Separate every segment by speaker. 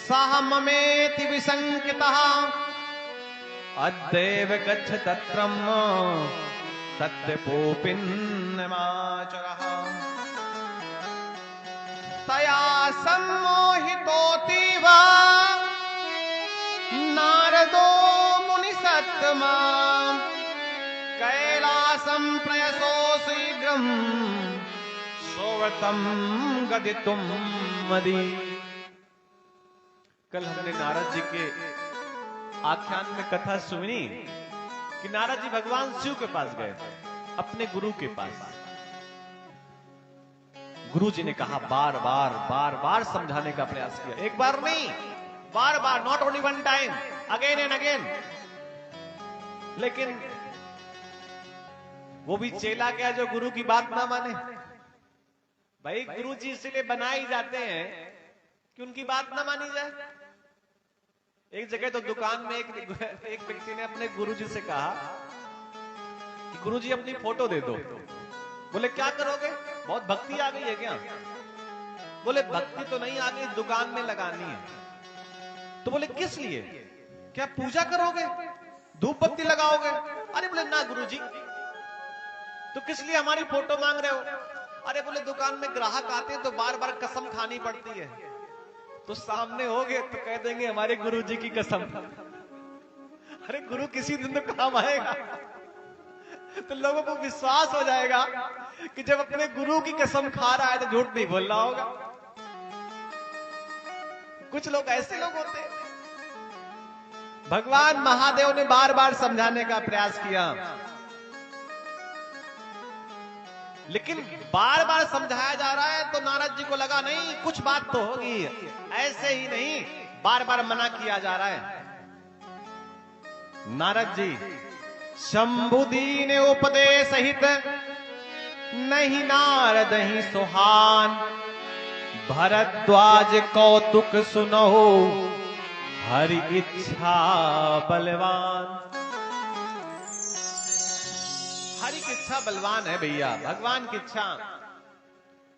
Speaker 1: सह ममेति विशंकितः अद्यैव गच्छ तत्रम सत्यपोपिन्नमाचरः तया सम्मोहितोऽतीव नारदो मुनिसत्तमा कैलासं प्रयसो शीघ्रं सोवतं गदितुं मदि। कल हमने नारद जी के आख्यान में कथा सुनी कि नारद जी भगवान शिव के पास गए, अपने गुरु के पास। गुरु जी ने कहा, बार बार समझाने का प्रयास किया, एक बार नहीं, बार बार, not only one time, again and again. लेकिन वो भी चेला क्या जो गुरु की बात ना माने। भाई गुरु जी इसलिए बनाए जाते हैं कि उनकी बात ना मानी जाए। एक जगह तो दुकान में एक व्यक्ति ने अपने गुरुजी से कहा कि गुरुजी अपनी फोटो दे दो। बोले क्या करोगे, बहुत भक्ति आ गई है क्या? बोले भक्ति तो नहीं आ गई, दुकान में लगानी है। तो बोले किस लिए, क्या पूजा करोगे, धूप बत्ती लगाओगे? अरे बोले ना गुरुजी। तो किस लिए हमारी फोटो मांग रहे हो? अरे बोले दुकान में ग्राहक आते हैं तो बार बार कसम खानी पड़ती है, तो सामने होगे तो कह देंगे हमारे गुरु जी की कसम। अरे गुरु किसी दिन तो काम आएगा, तो लोगों को विश्वास हो जाएगा कि जब अपने गुरु की कसम खा रहा है तो झूठ नहीं बोल रहा होगा। कुछ लोग ऐसे लोग होते हैं। भगवान महादेव ने बार बार समझाने का प्रयास किया, लेकिन बार बार समझाया जा रहा है तो नारद जी को लगा नहीं कुछ बात तो होगी, ऐसे ही नहीं, बार बार मना किया जा रहा है। नारद जी शंभुदीन उपदेश हित नहीं नारद ही सुहान, भरद्वाज कौतुक सुनहो हरि इच्छा बलवान। हरि की इच्छा बलवान है भैया, भगवान की इच्छा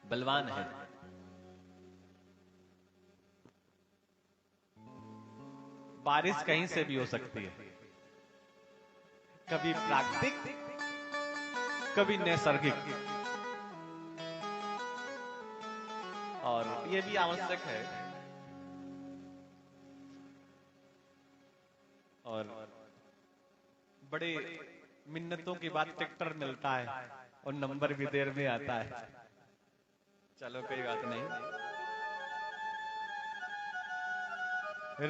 Speaker 1: बलवान है। बारिश कहीं से भी हो सकती है, कभी प्राकृतिक कभी नैसर्गिक, और ये भी आवश्यक है। और बड़े मिन्नतों के बाद ट्रैक्टर मिलता है और नंबर भी देर में आता है। चलो कोई बात नहीं।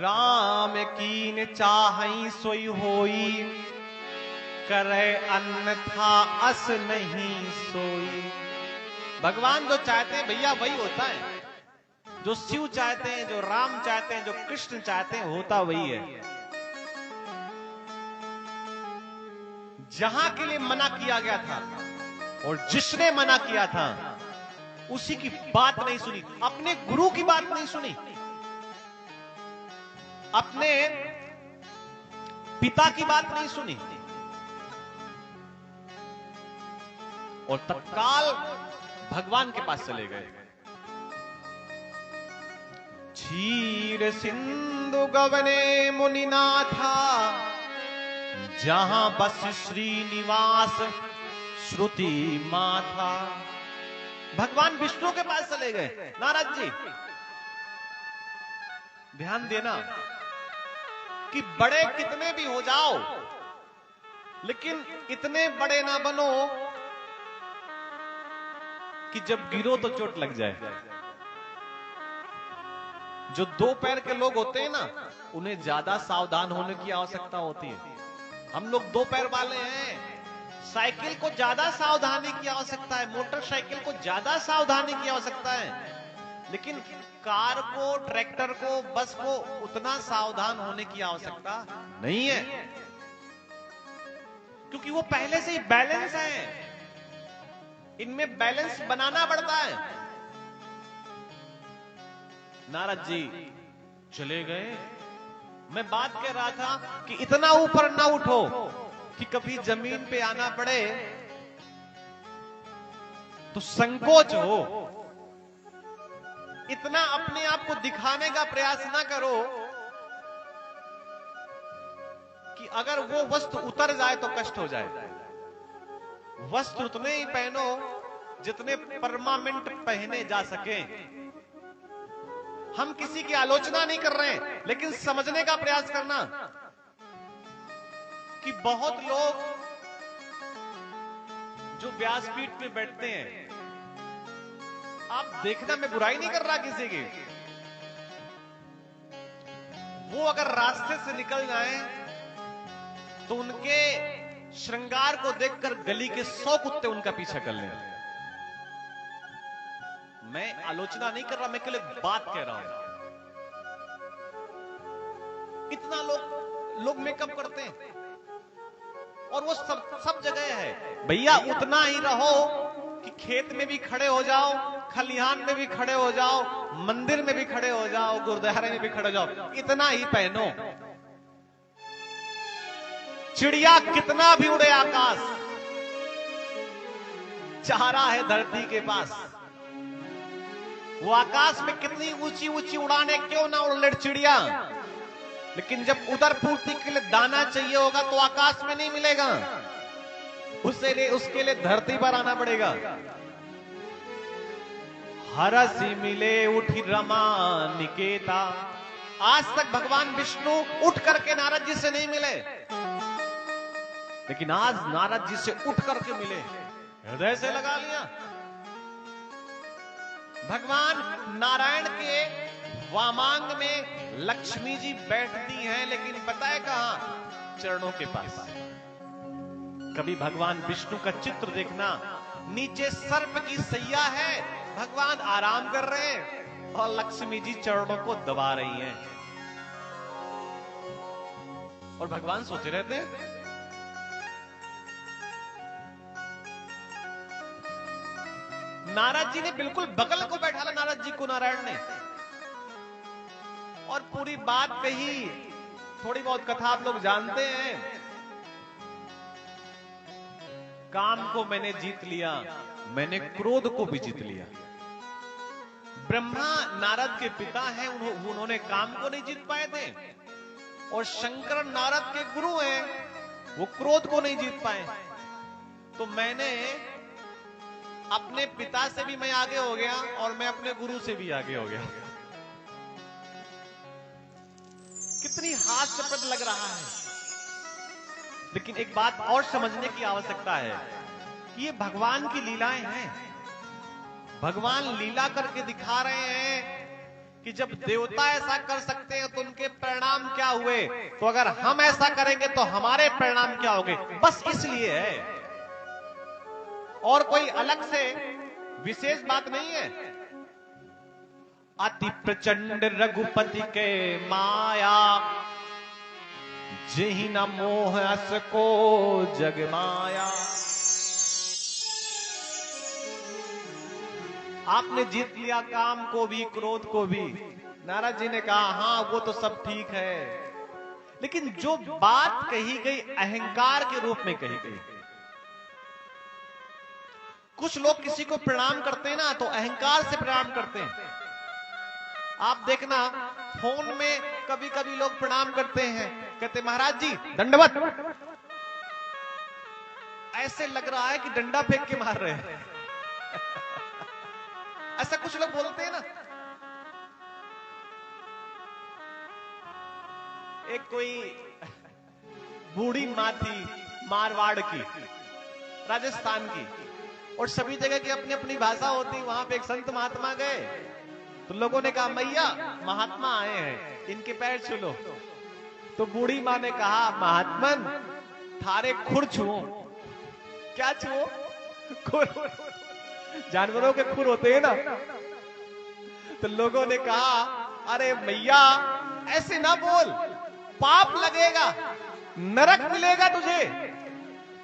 Speaker 1: राम कीन चाहई सोई होई, करे अन्यथा अस नहीं सोई। भगवान जो चाहते हैं भैया वही होता है, जो शिव चाहते हैं, जो राम चाहते हैं, जो कृष्ण चाहते हैं, होता वही है। जहां के लिए मना किया गया था और जिसने मना किया था उसी की बात नहीं सुनी, अपने गुरु की बात नहीं सुनी, अपने पिता की बात नहीं सुनी, और तत्काल भगवान के पास चले गए। क्षीर सिंधु गवने मुनिनाथा, जहां बस श्रीनिवास श्रुति माथा। भगवान विष्णु के पास चले गए। नारद जी ध्यान देना कि बड़े कितने भी हो जाओ, लेकिन इतने बड़े ना बनो कि जब गिरो तो चोट लग जाए। जो दो पैर के लोग होते हैं ना, उन्हें ज्यादा सावधान होने की आवश्यकता होती है। हम लोग दो पैर वाले हैं, साइकिल को ज्यादा सावधानी की आवश्यकता है, मोटरसाइकिल को ज्यादा सावधानी की आवश्यकता है, लेकिन कार को, ट्रैक्टर को, बस को उतना सावधान होने की आवश्यकता नहीं है, क्योंकि वो पहले से ही बैलेंस है। इनमें बैलेंस बनाना पड़ता है। नारद जी चले गए। मैं बात कर रहा था कि इतना ऊपर ना उठो कि कभी जमीन पे आना पड़े तो संकोच हो। इतना अपने आप को दिखाने का प्रयास ना करो कि अगर वो वस्त्र उतर जाए तो कष्ट हो जाए। वस्त्र उतने ही पहनो जितने परमानेंट पहने जा सके। हम किसी की आलोचना नहीं कर रहे हैं, लेकिन समझने का प्रयास करना कि बहुत लोग जो व्यासपीठ में बैठते हैं, आप देखना, मैं बुराई नहीं कर रहा किसी की, वो अगर रास्ते से निकल जाए तो उनके श्रृंगार को देखकर गली के 100 कुत्ते उनका पीछा कर लें। मैं आलोचना नहीं कर रहा, मैं केवल बात कह रहा हूं। इतना लोग मेकअप करते हैं और वो सब जगह है। भैया उतना ही रहो कि खेत में भी खड़े हो जाओ, खलिहान में भी खड़े हो जाओ, मंदिर में भी खड़े हो जाओ, गुरुद्वारे में भी खड़े हो जाओ, इतना ही पहनो। चिड़िया कितना भी उड़े आकाश, चारा है धरती के पास। वो आकाश में कितनी ऊंची ऊंची उड़ाने क्यों ना उड़ ले चिड़िया, लेकिन जब उदर पूर्ति के लिए दाना चाहिए होगा तो आकाश में नहीं मिलेगा, उसके लिए धरती पर आना पड़ेगा। हरसी मिले उठी रमा निकेता। आज तक भगवान विष्णु उठ करके नारद जी से नहीं मिले, लेकिन आज नारद जी से उठ करके मिले, हृदय से लगा लिया। भगवान नारायण के वामांग में लक्ष्मी जी बैठती हैं, लेकिन पता है कहां? चरणों के पास। कभी भगवान विष्णु का चित्र देखना, नीचे सर्प की सैया है, भगवान आराम कर रहे हैं और लक्ष्मी जी चरणों को दबा रही हैं, और भगवान सोचे रहते हैं। नारद जी ने बिल्कुल बगल को बैठाला, नारद जी को नारायण ने, और पूरी बात कही। थोड़ी बहुत कथा आप लोग जानते हैं। काम को मैंने जीत लिया, मैंने क्रोध को भी जीत लिया। ब्रह्मा नारद के पिता हैं, उन्होंने काम को नहीं जीत पाए थे, और शंकर नारद के गुरु हैं, वो क्रोध को नहीं जीत पाए। तो मैंने अपने पिता से भी मैं आगे हो गया, और मैं अपने गुरु से भी आगे हो गया। कितनी हास्यास्पद लग रहा है, लेकिन एक बात और समझने की आवश्यकता है कि ये भगवान की लीलाएं हैं। भगवान लीला करके दिखा रहे हैं कि जब देवता ऐसा कर सकते हैं तो उनके परिणाम क्या हुए, तो अगर हम ऐसा करेंगे तो हमारे परिणाम क्या होंगे। बस इसलिए है, और कोई अलग से विशेष बात नहीं है। अति प्रचंड रघुपति के माया, जिहि न मोह अस को जग माया। आपने जीत लिया काम को भी, क्रोध को भी। नारद जी ने कहा हां वो तो सब ठीक है, लेकिन जो बात कही गई अहंकार के रूप में कही गई। कुछ लोग किसी को प्रणाम करते हैं ना, तो अहंकार से प्रणाम करते हैं। आप देखना फोन में कभी कभी लोग प्रणाम करते हैं, कहते महाराज जी दंडवत, ऐसे लग रहा है कि डंडा फेंक के मार रहे हैं। ऐसा कुछ लोग बोलते हैं ना। एक कोई बूढ़ी माँ थी, मारवाड़ की, राजस्थान की, और सभी जगह की अपनी अपनी भाषा होती। वहां पे एक संत महात्मा गए, तो लोगों ने कहा मैया महात्मा आए हैं, इनके पैर छू लो। तो बूढ़ी माँ ने कहा महात्मन थारे खुर छुओ। क्या छुओ? खुर, जानवरों के खुर होते हैं ना। तो लोगों ने कहा अरे मैया ऐसे ना बोल, पाप लगेगा, नरक मिलेगा तुझे।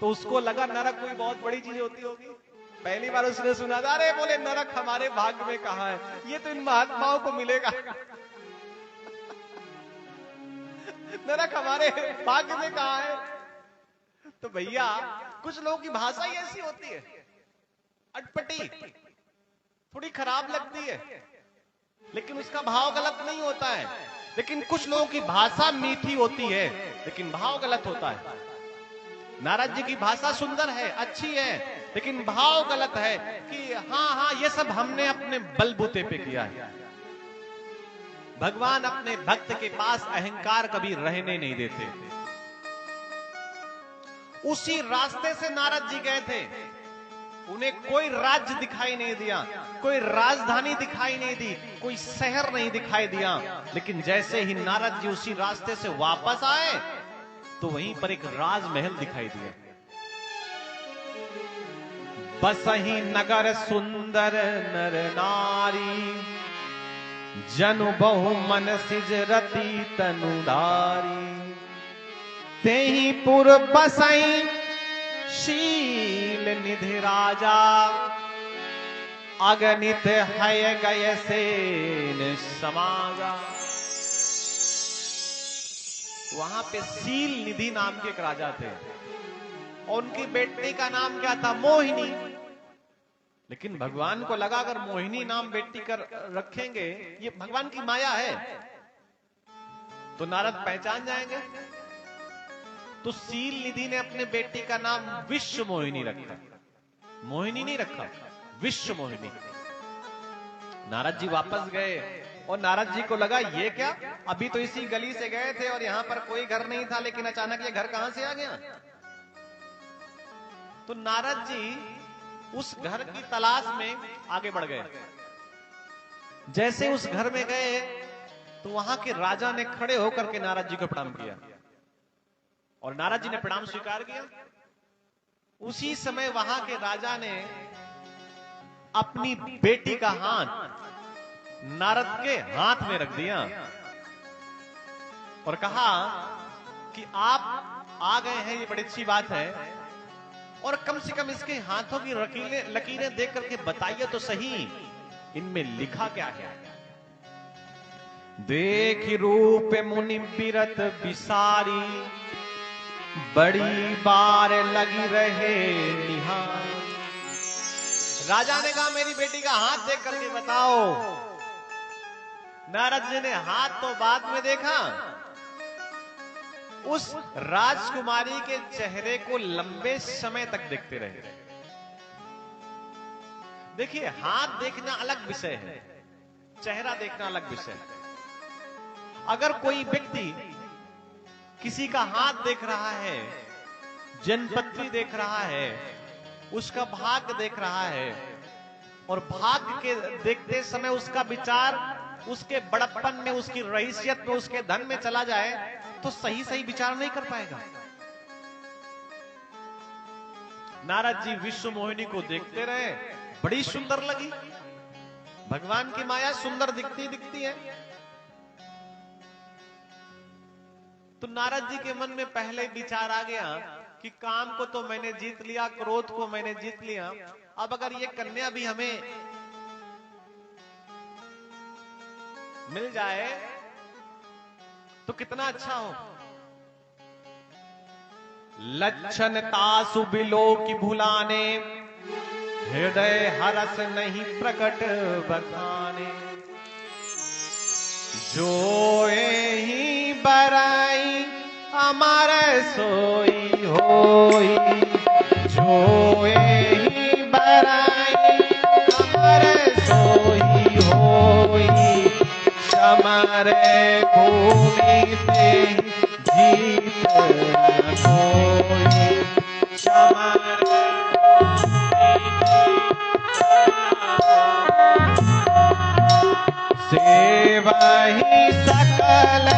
Speaker 1: तो उसको लगा नरक कोई बहुत बड़ी चीज होती होगी। पहली बार उसने सुना था, अरे बोले नरक हमारे भाग्य में कहां है, ये तो इन महात्माओं को मिलेगा। नरक हमारे भाग्य में कहां है। तो भैया कुछ लोगों की भाषा ही ऐसी होती है, अटपटी, थोड़ी खराब लगती है। लेकिन उसका भाव गलत नहीं होता है। लेकिन कुछ लोगों की भाषा मीठी होती है लेकिन भाव गलत होता है। नारद जी की भाषा सुंदर है, अच्छी है, लेकिन भाव गलत है कि हाँ हाँ ये सब हमने अपने बलबूते पे किया है। भगवान अपने भक्त के पास अहंकार कभी रहने नहीं देते। उसी रास्ते से नारद जी गए थे, उन्हें कोई राज्य दिखाई नहीं दिया, कोई राजधानी दिखाई नहीं दी, कोई शहर नहीं दिखाई दिया, लेकिन जैसे ही नारद जी उसी रास्ते से वापस आए तो वहीं पर एक राजमहल दिखाई दिया। बसही नगर सुंदर नर नारी, जनु बहु मन सिजरती तनुधारी, तेहि पुर बसई शील निधि राजा, अगणित है गय सेन समाजा। वहां पे शील निधि नाम के एक राजा थे और उनकी बेटी का नाम क्या था? मोहिनी। लेकिन भगवान को लगा अगर मोहिनी नाम बेटी कर रखेंगे, ये भगवान की माया है, तो नारद पहचान जाएंगे। तो शील निधि ने अपने बेटी का नाम विश्व मोहिनी रखा। मोहिनी नहीं रखा, विश्व मोहिनी। नारद जी वापस गए और नारद जी को लगा ये क्या, अभी तो इसी गली से गए थे और यहां पर कोई घर नहीं था, लेकिन अचानक ये घर कहां से आ गया। तो नारद जी उस घर की तलाश में आगे बढ़ गए। जैसे उस घर में गए तो वहां के राजा ने खड़े होकर के नारद जी को प्रणाम किया और नारद जी ने प्रणाम स्वीकार किया। उसी समय वहां के राजा ने अपनी बेटी का हाथ नारद के हाथ में रख दिया और कहा कि आप आ गए हैं, ये बड़ी अच्छी बात है, और कम से कम इसके हाथों की लकीरें देख करके बताइए तो सही इनमें लिखा क्या है। देख रूप मुनि बिरत बिसारी, बड़ी बार लगी रहे निहार। राजा ने कहा मेरी बेटी का हाथ देख करके बताओ। नारद जी ने हाथ तो बाद में देखा, उस राजकुमारी के चेहरे को लंबे समय तक देखते रहे। देखिए, हाथ देखना अलग विषय है, चेहरा देखना अलग विषय है। अगर कोई व्यक्ति किसी का हाथ देख रहा है, जन्मपत्री देख रहा है, उसका भाग्य देख रहा है, और भाग्य के देखते समय उसका विचार उसके बड़प्पन में, उसकी रईसियत में, उसके धन में चला जाए तो सही सही विचार नहीं कर पाएगा। नारद जी विश्व मोहिनी को देखते रहे, बड़ी सुंदर लगी। भगवान की माया सुंदर दिखती है। तो नारद जी के मन में पहले विचार आ गया कि काम को तो मैंने जीत लिया, क्रोध को मैंने जीत लिया, अब अगर ये कन्या भी हमें मिल जाए तो कितना अच्छा हो। लक्षण तासु बिलो की भुलाने, हृदय हरस नहीं प्रकट बखाने। जो ही बराई अमर सोई होई, जो ही बराई अमर सोई होई। समर भूमि पे जीत कोई, समर सेवहि सकल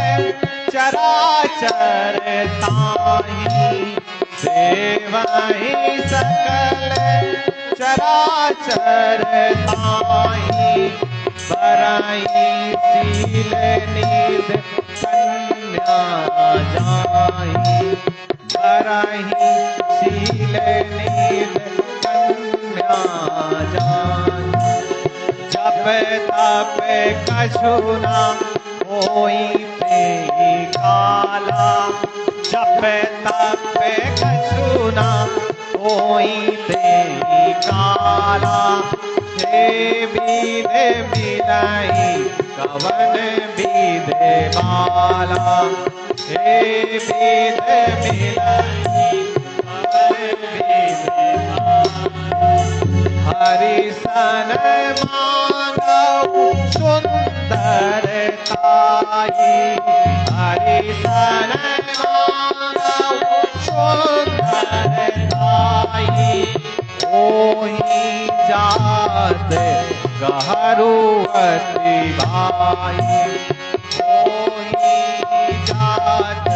Speaker 1: चराचर ताहि, सेवहि सकल चराचर ताहि। बराई शील निध कन्या जाहि, बराई शील निध कन्या जाहि। जप तप कछु ना होई ते काला, जप तप कछु ना होई ते काला। हे विधे मिलाई कवन विधे बाला, हे विधे मिलाई कवन विधे बाला। हरि सन मांगऊ सुंदर ताई, हरि सन मांगऊ सुंदर ताई। ओही जात गहरू अति भाई, ओही जात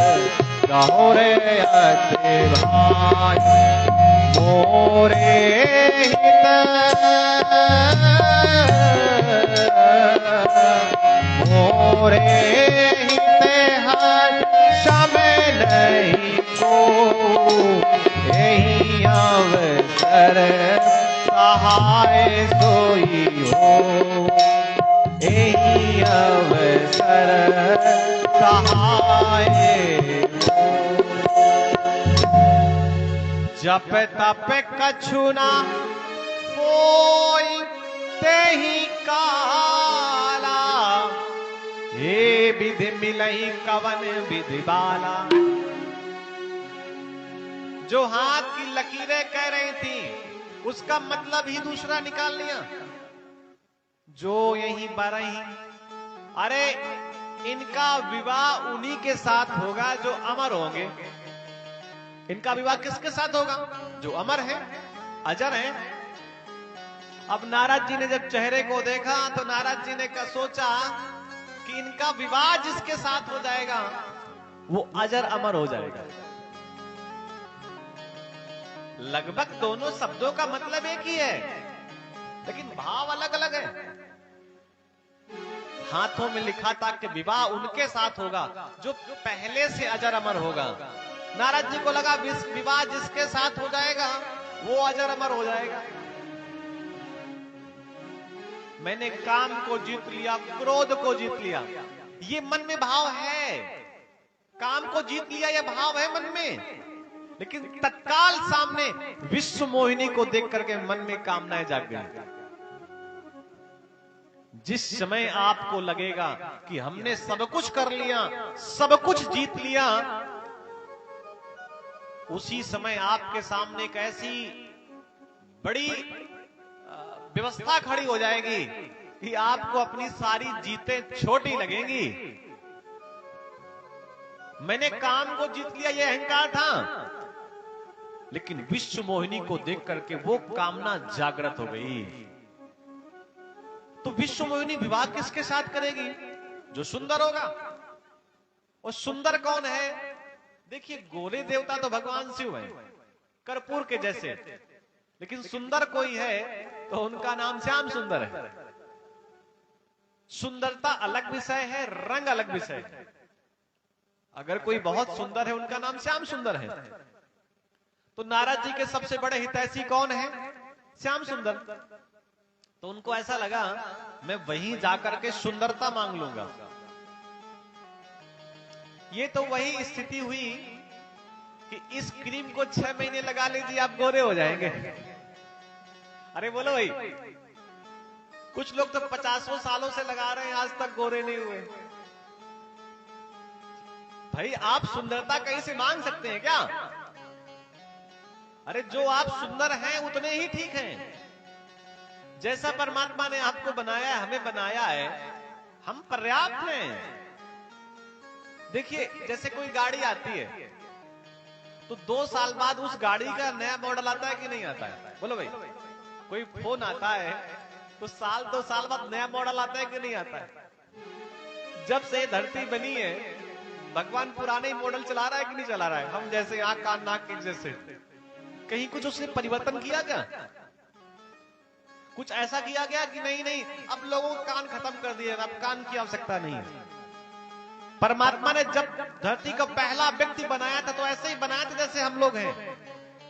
Speaker 1: गहुरे अति भाई। मोरे हित मोरे हित हर शम नहीं को, यही अवसर सहाय सोई हो, यही अवसर सहाय हो। जप तप कछु ना होई तेहि काला, हे विधि मिलई कवन विधि बाला। जो हाथ की लकीरें कह रही थी उसका मतलब ही दूसरा निकाल लिया। जो यही बरही, अरे इनका विवाह उन्हीं के साथ होगा जो अमर होंगे। इनका विवाह किसके साथ होगा? जो अमर है, अजर है। अब नारद जी ने जब चेहरे को देखा तो नारद जी ने सोचा कि इनका विवाह जिसके साथ हो जाएगा वो अजर अमर हो जाएगा। लगभग दोनों शब्दों का मतलब एक ही है, लेकिन भाव अलग अलग है। हाथों में लिखा था कि विवाह उनके साथ होगा जो पहले से अजर अमर होगा। नारद जी को लगा विवाह जिसके साथ हो जाएगा वो अजर अमर हो जाएगा। मैंने काम को जीत लिया, क्रोध को जीत लिया, ये मन में भाव है। काम को जीत लिया, यह भाव है मन में। लेकिन तत्काल सामने विश्व मोहिनी को देख करके मन में कामनाएं जाग गई। जिस समय आपको लगेगा कि हमने सब कुछ कर लिया, सब कुछ जीत लिया, उसी समय आपके सामने एक ऐसी बड़ी व्यवस्था खड़ी हो जाएगी कि आपको अपनी सारी जीतें छोटी लगेंगी। मैंने काम को जीत लिया, यह अहंकार था, लेकिन विश्व मोहिनी को देख करके वो कामना जागृत हो गई। तो विश्व मोहिनी विवाह किसके साथ करेगी? जो सुंदर होगा। और सुंदर कौन है? देखिए, गोरे देवता तो भगवान शिव हैं, कर्पूर के जैसे, लेकिन सुंदर कोई है तो उनका नाम श्याम सुंदर है। सुंदरता अलग विषय है, रंग अलग विषय है। अगर कोई बहुत सुंदर है उनका नाम श्याम सुंदर है। तो नारद जी के सबसे बड़े हितैषी कौन है? श्याम सुंदर। तो उनको ऐसा लगा मैं वहीं जाकर के सुंदरता मांग लूंगा। ये तो वही स्थिति हुई कि इस क्रीम को 6 महीने लगा लीजिए, आप गोरे हो जाएंगे। अरे बोलो भाई, कुछ लोग तो 50 सालों से लगा रहे हैं, आज तक गोरे नहीं हुए। भाई, आप सुंदरता कहीं से मांग सकते हैं क्या? अरे जो आप सुंदर हैं उतने ही ठीक हैं। जैसा परमात्मा ने आपको बनाया है, हमें बनाया है, हम पर्याप्त हैं। देखिए, जैसे कोई गाड़ी आती है तो 2 साल बाद उस गाड़ी का नया मॉडल आता है कि नहीं आता है? बोलो भाई। कोई फोन आता है तो 2 साल बाद नया मॉडल आता है कि नहीं आता है? जब से धरती बनी है भगवान पुराने ही मॉडल चला रहा है कि नहीं चला रहा है? हम जैसे आंख कान नाक की जैसे, कहीं कुछ उसने परिवर्तन किया क्या? कुछ ऐसा किया गया कि नहीं, अब लोगों को कान खत्म कर दिए, अब कान की आवश्यकता नहीं है। परमात्मा ने जब धरती का पहला व्यक्ति बनाया था तो ऐसे ही बनाया था जैसे हम लोग हैं।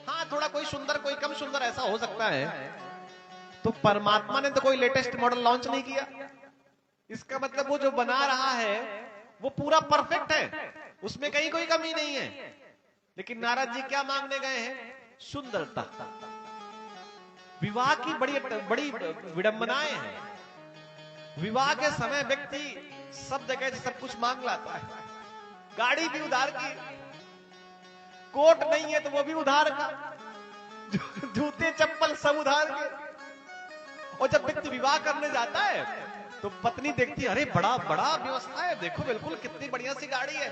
Speaker 1: हाँ, थोड़ा कोई सुंदर कोई कम सुंदर ऐसा हो सकता है। तो परमात्मा ने तो कोई लेटेस्ट मॉडल लॉन्च नहीं किया। इसका मतलब वो जो बना रहा है वो पूरा परफेक्ट है, उसमें कहीं कोई कमी नहीं है। लेकिन नारद जी क्या मांगने गए हैं? सुंदरता। विवाह की बड़ी बड़ी विडंबनाएं हैं। विवाह के समय व्यक्ति सब जगह से सब कुछ मांग लाता है। गाड़ी भी उधार की, कोट नहीं है तो वो भी उधार का, जूते चप्पल सब उधार के। और जब व्यक्ति विवाह करने जाता है तो पत्नी देखती है, अरे बड़ा बड़ा व्यवस्था है, देखो बिल्कुल कितनी बढ़िया सी गाड़ी है।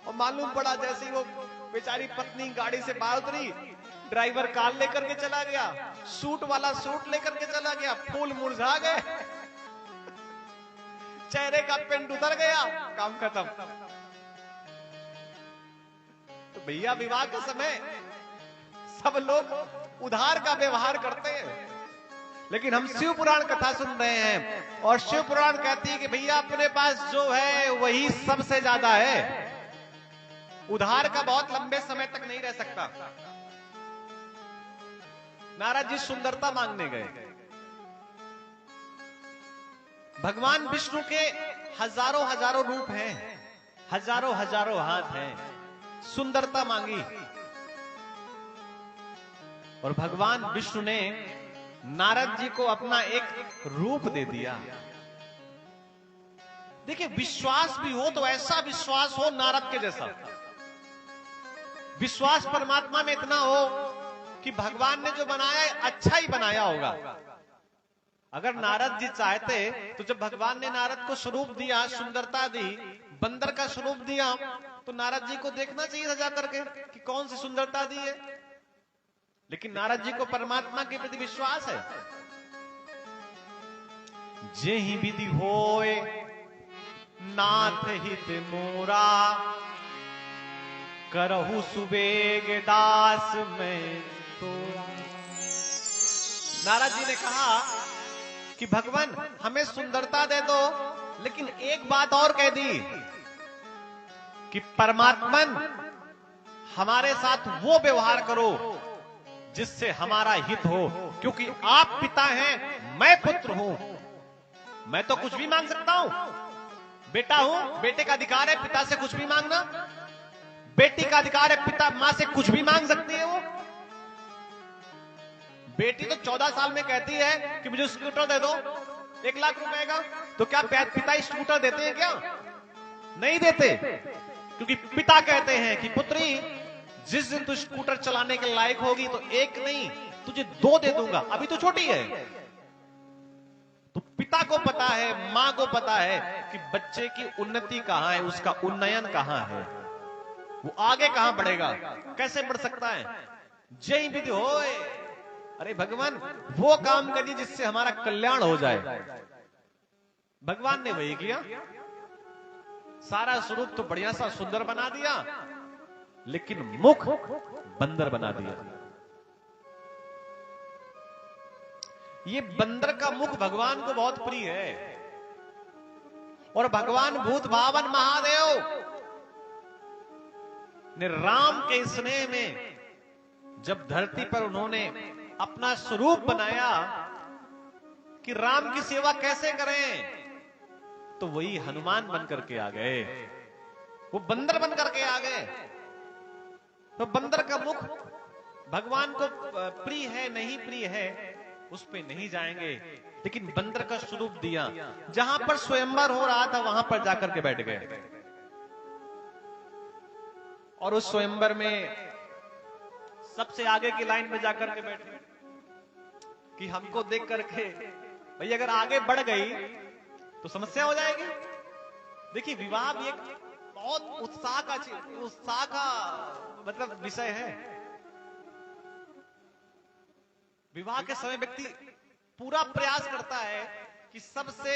Speaker 1: और मालूम पड़ा जैसे ही वो बेचारी पत्नी गाड़ी से बाहर उतरी, ड्राइवर कार लेकर के चला गया, सूट वाला सूट लेकर के चला गया, फूल मुरझा गए, चेहरे का पेंट उतर गया, काम खत्म। तो भैया विवाह के समय सब लोग उधार का व्यवहार करते हैं, लेकिन हम शिव पुराण कथा सुन रहे हैं और शिव पुराण कहती है कि भैया अपने पास जो है वही सबसे ज्यादा है। उधार का बहुत लंबे समय तक नहीं रह सकता। नारद जी सुंदरता मांगने गए। भगवान विष्णु के हजारों हजारों रूप हैं, हजारों हजारों हाथ हैं। सुंदरता मांगी और भगवान विष्णु ने नारद जी को अपना एक रूप दे दिया। देखिए, विश्वास भी हो तो ऐसा विश्वास हो नारद के जैसा। विश्वास परमात्मा में इतना हो कि भगवान ने जो बनाया है अच्छा ही बनाया होगा। अगर नारद जी चाहते तो जब भगवान ने नारद को स्वरूप दिया, सुंदरता दी, बंदर का स्वरूप दिया, तो नारद जी को देखना चाहिए था जाकर के कि कौन सी सुंदरता दी है। लेकिन नारद जी को परमात्मा के प्रति विश्वास है। जेहि विधि होए नाथ हित मोरा, करहु सुबेग दास में तोरा। नारद जी ने कहा कि भगवान हमें सुंदरता दे दो, लेकिन एक बात और कह दी कि परमात्मन हमारे साथ वो व्यवहार करो जिससे हमारा हित हो, क्योंकि आप पिता हैं, मैं पुत्र हूं। मैं तो कुछ भी मांग सकता हूं, बेटा हूं, बेटे का अधिकार है पिता से कुछ भी मांगना, बेटी का अधिकार है पिता मां से कुछ भी मांग सकती है। वो बेटी तो 14 साल में कहती है कि मुझे स्कूटर दे दो 1 लाख रुपए का, तो क्या पिता स्कूटर देते हैं? क्या नहीं देते, क्योंकि पिता कहते हैं कि पुत्री जिस दिन तू स्कूटर चलाने के लायक होगी तो एक नहीं तुझे 2 दे दूंगा, अभी तो छोटी है। तो पिता को पता है, मां को पता है कि बच्चे की उन्नति कहां है, उसका उन्नयन कहां है, वो आगे कहां बढ़ेगा, कैसे बढ़ सकता है। जय विधि होए, अरे भगवान वो काम करिए जिससे हमारा कल्याण हो जाए। भगवान ने वही किया। सारा स्वरूप तो बढ़िया सा सुंदर बना दिया, लेकिन मुख बंदर बना दिया। ये बंदर का मुख भगवान को बहुत प्रिय है। और भगवान भूत भावन महादेव ने राम के स्नेह में जब धरती पर उन्होंने अपना स्वरूप बनाया कि राम की सेवा कैसे करें, तो वही हनुमान बन करके आ गए, वो बंदर बन करके आ गए। तो बंदर का मुख भगवान को प्रिय है नहीं प्रिय है उस पे नहीं जाएंगे, लेकिन बंदर का स्वरूप दिया। जहां पर स्वयंवर हो रहा था वहां पर जाकर के बैठ गए, और उस स्वयंवर में सबसे आगे की लाइन में जाकर के बैठे कि हमको देख करके भाई अगर आगे बढ़ गई तो समस्या हो जाएगी। देखिए, विवाह भी एक बहुत उत्साह का मतलब विषय है। विवाह के समय व्यक्ति पूरा प्रयास करता है कि सबसे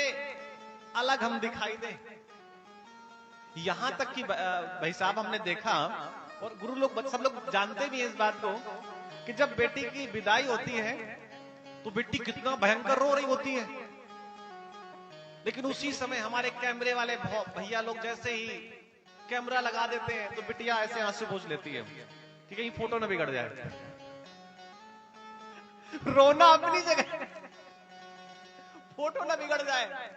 Speaker 1: अलग हम दिखाई दें। यहां तक कि भाई साहब हमने देखा, और गुरु लोग सब लोग जानते भी हैं इस बात को, कि जब बेटी की विदाई होती है तो बेटी कितना भयंकर रो रही होती है, लेकिन उसी समय हमारे कैमरे वाले भैया लोग जैसे ही कैमरा लगा देते हैं तो बिटिया ऐसे आंसू पोंछ लेती है कि कहीं फोटो न बिगड़ जाए। रोना अपनी जगह, फोटो न बिगड़ जाए।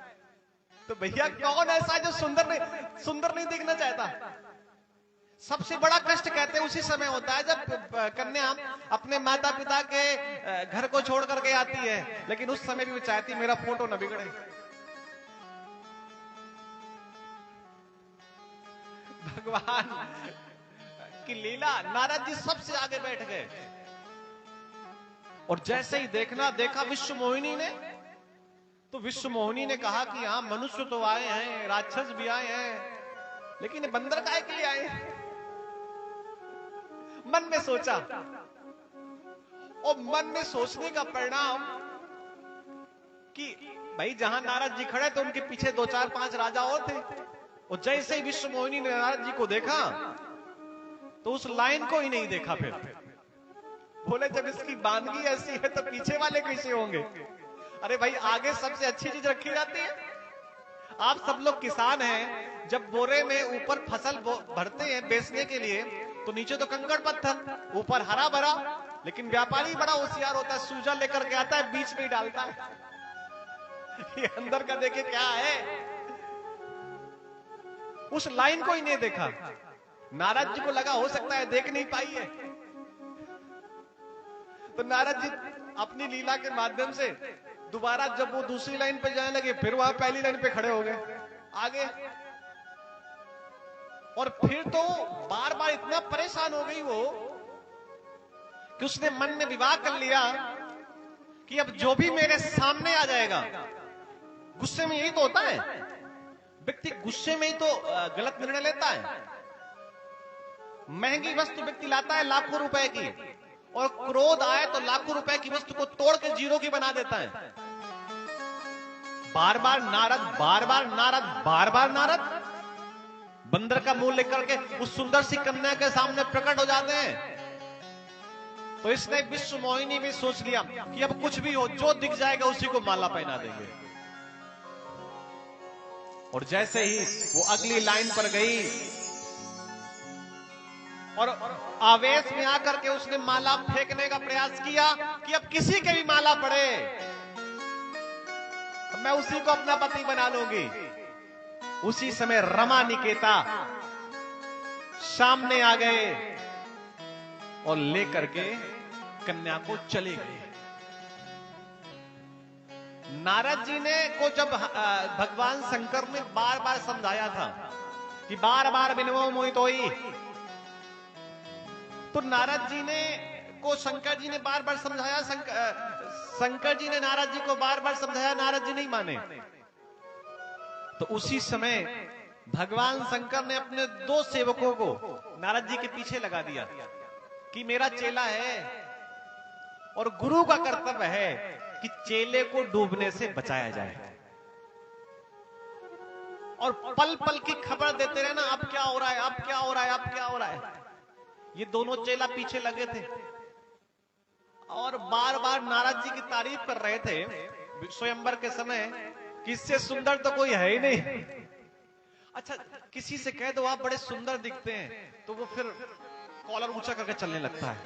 Speaker 1: तो भैया कौन ऐसा जो सुंदर नहीं दिखना चाहता? सबसे बड़ा कष्ट कहते हैं उसी समय होता है जब कन्या अपने माता पिता के घर को छोड़ करके आती है, लेकिन उस समय भी वो चाहती मेरा फोटो न बिगड़े। भगवान की लीला, नारद जी सबसे आगे बैठ गए और जैसे ही देखा विश्व मोहिनी ने, तो विश्व मोहिनी ने कहा कि हाँ मनुष्य तो आए हैं, राक्षस भी आए हैं, लेकिन बंदर काहे के लिए आए हैं? मन में सोचा, और मन में सोचने का परिणाम कि भाई जहां नारद जी खड़े तो उनके पीछे 2 4 5 राजा और थे, और जैसे ही विश्व मोहिनी ने नारद जी को देखा तो उस लाइन को ही नहीं देखा। फिर बोले जब इसकी बांदगी ऐसी है तो पीछे वाले कैसे होंगे? अरे भाई आगे सबसे अच्छी चीज रखी जाती है। आप सब लोग किसान हैं, जब बोरे में ऊपर फसल भरते हैं बेचने के लिए तो नीचे तो कंकड़ पत्थर, ऊपर हरा भरा, लेकिन व्यापारी बड़ा होशियार होता है, सूजा लेकर के आता है, बीच में ही डालता है। ये अंदर का देखे क्या है, उस लाइन को ही नहीं देखा। नारद जी को लगा हो सकता है देख नहीं पाई है, तो नारद जी अपनी लीला के माध्यम से दोबारा जब वो दूसरी लाइन पे जाने लगे, फिर वहां पहली लाइन पे खड़े हो गए आगे। और फिर तो बार बार इतना परेशान हो गई वो कि उसने मन में विवाह कर लिया कि अब जो भी मेरे सामने आ जाएगा, गुस्से में यही तो होता है, व्यक्ति गुस्से में ही तो गलत निर्णय लेता है। महंगी वस्तु व्यक्ति लाता है लाखों रुपए की, और क्रोध आए तो लाखों रुपए की वस्तु को तोड़ के जीरो की बना देता है। बार बार नारद, बार बार नारद, बार बार नारद बंदर का मुंह लेकर के उस सुंदर सी कन्या के सामने प्रकट हो जाते हैं। तो इसने विश्व मोहिनी भी सोच लिया कि अब कुछ भी हो, जो दिख जाएगा उसी को माला पहना देंगे। और जैसे ही वो अगली लाइन पर गई और आवेश में आकर के उसने माला फेंकने का प्रयास किया कि अब किसी के भी माला पड़े मैं उसी को अपना पति बना लूंगी। उसी समय रमा निकेता सामने आ गए और लेकर के कन्या को चले गए। नारद जी ने को जब भगवान शंकर ने बार बार समझाया था कि बार बार बिनवो मोहित होई, तो नारद जी ने को शंकर जी ने बार बार समझाया, शंकर जी ने नारद जी को बार बार समझाया, नारद जी नहीं माने। तो उसी समय भगवान शंकर ने अपने 2 सेवकों को नारद जी के पीछे लगा दिया कि मेरा चेला है और गुरु का कर्तव्य है कि चेले को डूबने से बचाया जाए, और पल पल की खबर देते रहे ना, अब क्या हो रहा है, अब क्या हो रहा है, अब क्या हो रहा है। ये दोनों चेला पीछे लगे थे और बार बार नारद जी की तारीफ कर रहे थे स्वयंवर के समय कि इससे सुंदर तो कोई है ही नहीं। अच्छा, किसी से कह दो आप बड़े सुंदर दिखते हैं तो वो फिर कॉलर ऊंचा करके चलने लगता है।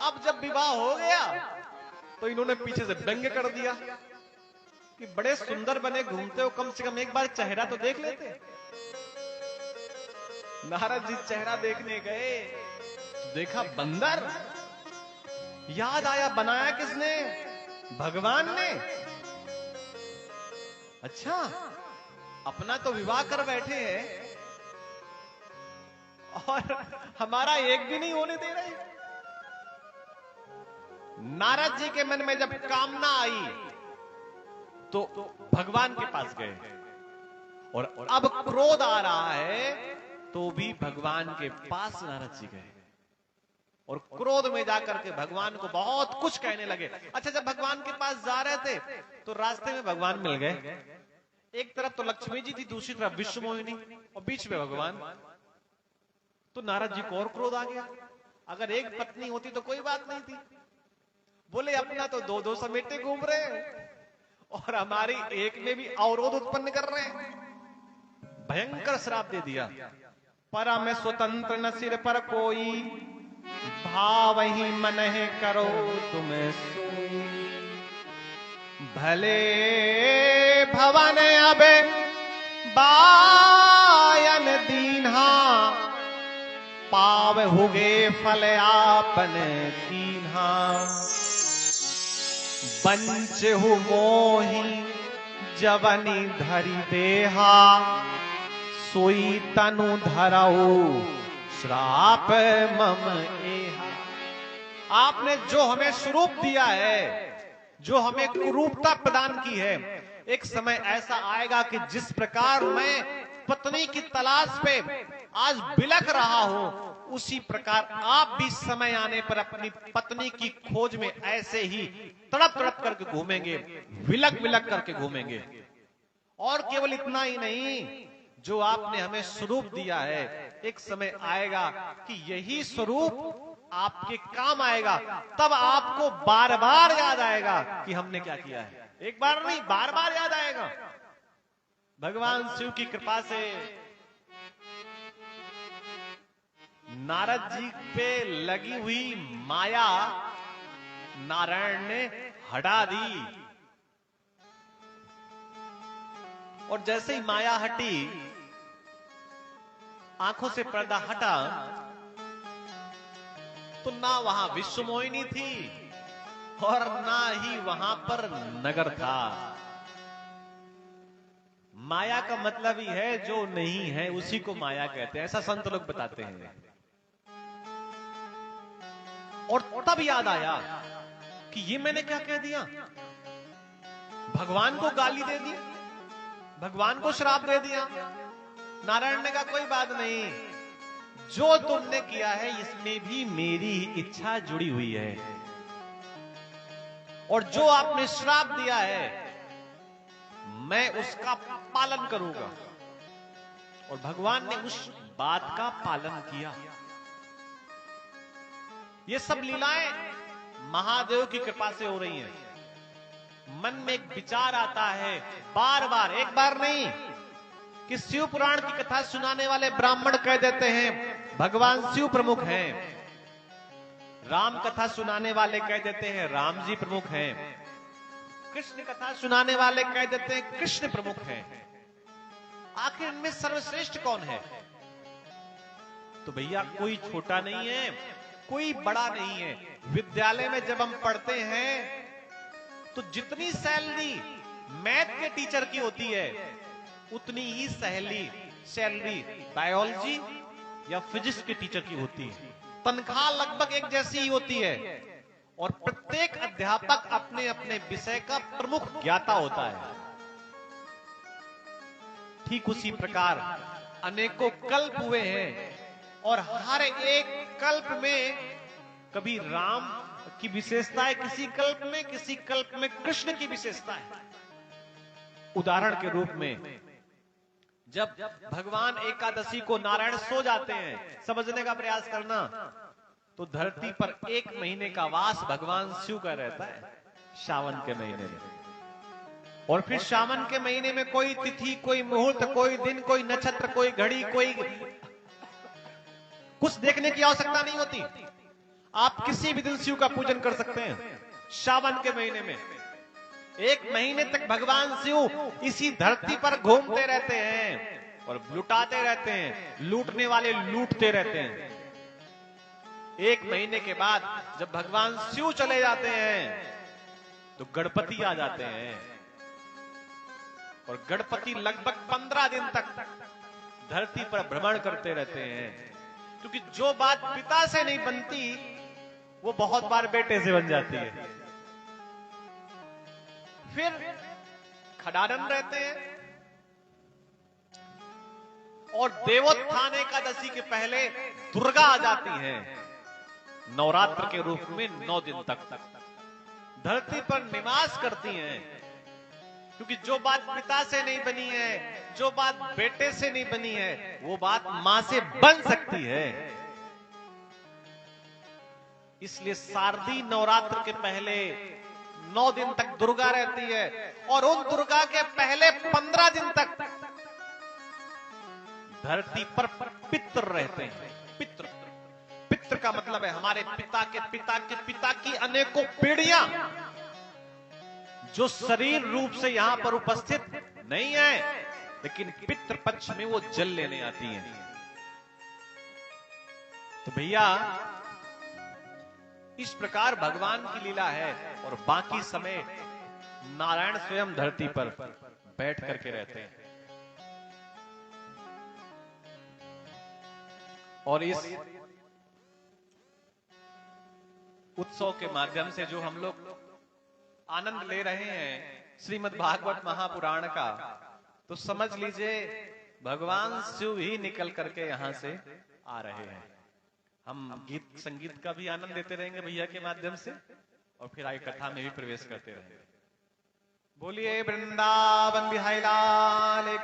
Speaker 1: अब जब विवाह हो गया तो इन्होंने पीछे से व्यंग्य कर दिया कि बड़े सुंदर बने घूमते हो, कम से कम एक बार चेहरा तो देख लेते। नारद जी चेहरा देखने गए तो देखा बंदर। याद आया बनाया किसने? भगवान ने। अच्छा, अपना तो विवाह कर बैठे हैं और हमारा एक भी नहीं होने दे रहे। नारद जी के मन में जब कामना आई तो भगवान के पास गए, और अब क्रोध आ रहा है तो भी भगवान के पास नारद जी गए और क्रोध में जाकर के भगवान को बहुत कुछ कहने लगे। अच्छा, जब भगवान के पास जा रहे थे तो रास्ते में भगवान मिल गए। एक तरफ तो लक्ष्मी जी थी, दूसरी तरफ विश्व मोहिनी और बीच में भगवान। तो नारद जी को और क्रोध आ गया। अगर एक पत्नी होती तो कोई बात नहीं थी, बोले अपना तो 2-2 समेटे घूम रहे हैं और हमारी एक में भी अवरोध उत्पन्न कर रहे हैं। भयंकर श्राप दे दिया। परा में स्वतंत्र न सिर पर कोई, भाव ही मन है करो तुम्हें सोई। भले भवन अब बा हुगे फल आपन कीन्हा, बंच हु मोही जवनी धरी देहा, सोई तनु धरऊ श्राप मम एहा। आपने जो हमें स्वरूप दिया है, जो हमें कुरूपता प्रदान की है, एक समय ऐसा आएगा कि जिस प्रकार मैं पत्नी की तलाश पे आज बिलख रहा हूं, उसी प्रकार आप भी समय आने पर अपनी पत्नी की खोज में ऐसे ही तड़प तड़प करके घूमेंगे, विलक विलक करके घूमेंगे। और केवल इतना ही नहीं, जो आपने हमें स्वरूप दिया है, एक समय आएगा कि यही स्वरूप आपके काम आएगा। तब आपको बार बार याद आएगा कि हमने क्या किया है। एक बार नहीं, बार बार याद आएगा। भगवान शिव की कृपा से नारद जी पे लगी हुई माया नारायण ने हटा दी, और जैसे ही माया हटी, आंखों से पर्दा हटा, तो ना वहां विश्वमोहिनी थी और ना ही वहां पर नगर था। माया का मतलब ही है जो नहीं है उसी को माया कहते हैं, ऐसा संत लोग बताते हैं। और तब याद आया कि ये मैंने क्या कह दिया, भगवान को गाली दे दी, भगवान को श्राप दे दिया। नारायण ने कहा कोई बात नहीं, जो तुमने किया है इसमें भी मेरी इच्छा जुड़ी हुई है, और जो आपने श्राप दिया है मैं उसका पालन करूंगा। और भगवान ने उस बात का पालन किया। ये सब लीलाएं महादेव की कृपा से हो रही हैं। मन में एक विचार आता है बार बार, एक बार नहीं, कि शिव पुराण की कथा सुनाने वाले ब्राह्मण कह देते हैं भगवान शिव प्रमुख हैं, राम कथा सुनाने वाले कह देते हैं राम जी प्रमुख हैं, कृष्ण कथा सुनाने वाले कह देते हैं कृष्ण प्रमुख हैं। आखिर इनमें सर्वश्रेष्ठ कौन है? तो भैया कोई छोटा नहीं है, कोई बड़ा नहीं है। विद्यालय में जब हम पढ़ते हैं तो जितनी सैलरी मैथ के टीचर की होती है, उतनी ही सैलरी बायोलॉजी या फिजिक्स के टीचर की होती है। तनख्वाह लगभग एक जैसी ही होती है, और प्रत्येक अध्यापक अपने अपने विषय का प्रमुख ज्ञाता होता है। ठीक उसी प्रकार अनेकों कल्प हुए हैं, और हर एक कल्प में कभी राम की विशेषता है, किसी कल्प में कृष्ण की विशेषता है। उदाहरण के रूप में जब भगवान एकादशी को नारायण सो जाते हैं, समझने का प्रयास करना, तो धरती पर 1 महीने का वास भगवान शिव का रहता है सावन के महीने में। और फिर सावन के महीने में कोई तिथि, कोई मुहूर्त, कोई दिन, कोई नक्षत्र, कोई घड़ी, कोई कुछ देखने की आवश्यकता नहीं होती। आप किसी भी दिन शिव का पूजन कर सकते हैं। सावन के महीने में 1 महीने तक भगवान शिव इसी धरती पर घूमते रहते हैं और लुटाते रहते हैं, लूटने वाले लूटते रहते हैं। 1 महीने के बाद जब भगवान शिव चले जाते हैं तो गणपति आ जाते हैं, और गणपति लगभग 15 दिन तक धरती पर भ्रमण करते रहते हैं। क्योंकि जो बात पिता से नहीं बनती वो बहुत बार बेटे से बन जाती है। फिर खडानन रहते हैं, और देवोत्थान एकादशी के पहले दुर्गा आ जाती हैं नवरात्र के रूप में 9 दिन तक धरती पर निवास करती हैं। क्योंकि जो बात पिता से नहीं बनी है, जो बात बेटे से नहीं बनी है, वो बात मां से बन सकती है। इसलिए शारदीय नवरात्र के पहले 9 दिन तक दुर्गा रहती है, और उन दुर्गा के पहले 15 दिन तक धरती पर पितृ रहते हैं। पितृ का मतलब है हमारे पिता के पिता के पिता की अनेकों पीढ़ियां, जो शरीर रूप से यहां पर उपस्थित नहीं है, लेकिन पितृ पक्ष में वो जल लेने आती हैं। तो भैया इस प्रकार भगवान की लीला है और बाकी समय नारायण स्वयं धरती पर बैठ करके रहते हैं। और इस उत्सव के माध्यम से जो हम लोग आनंद ले रहे हैं श्रीमद् भागवत महापुराण का, तो समझ लीजिए भगवान शिव ही निकल करके यहां से आ रहे हैं। हम गीत संगीत का भी आनंद लेते रहेंगे भैया के माध्यम से, और फिर आगे कथा में भी प्रवेश करते रहेंगे। बोलिए वृंदावन बिहारी लाल।